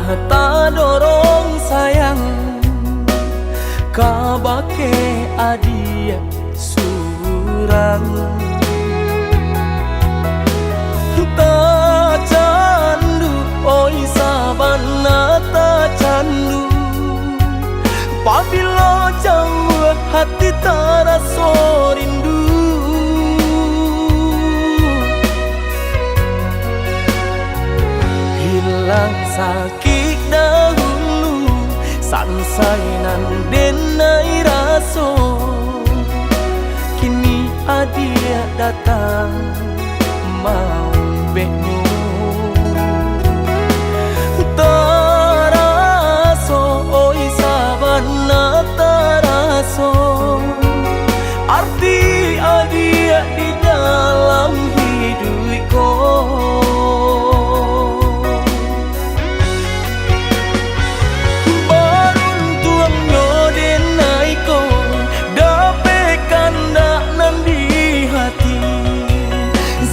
Lah ta dorong sayang kabake adia surang ta candu oi sabana ta candu pabila jauh hati terasa rindu hilang sakit dahulu sansainan denai raso kini adia datang mau benyo taraso oi sabana taraso arti adia di dalam hidupku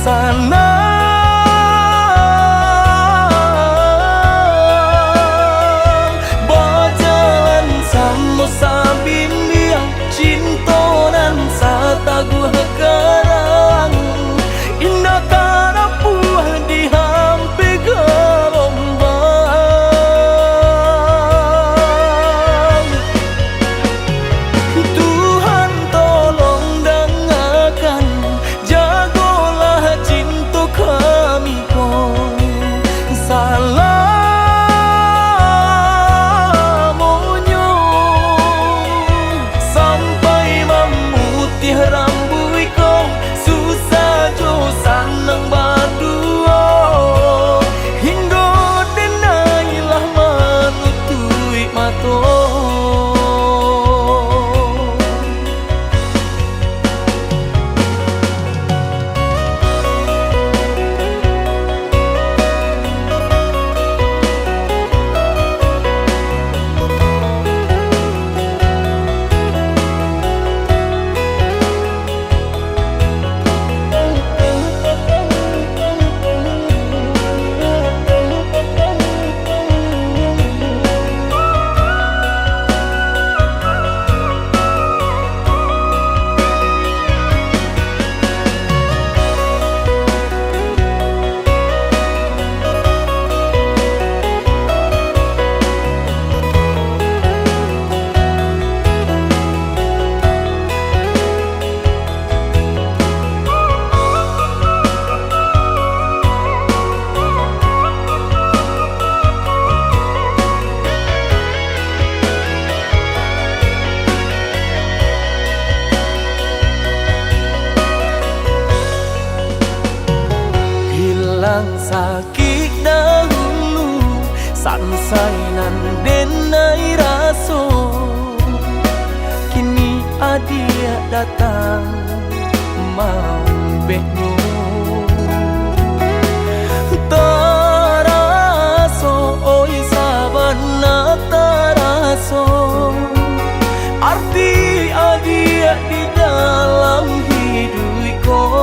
sana berjalan sama sabin yang cinta dan sataguh karang indah karapuh di hampi gelombang Tuhan tolong dengarkan kami ko salamonyo sampai memutih rambut ko susah jo sanang berdua hingga denailah menutui mato sakit dahulu sansainan denai raso kini adia datang mau benyo taraso oi sabana taraso arti adia di dalam hidupku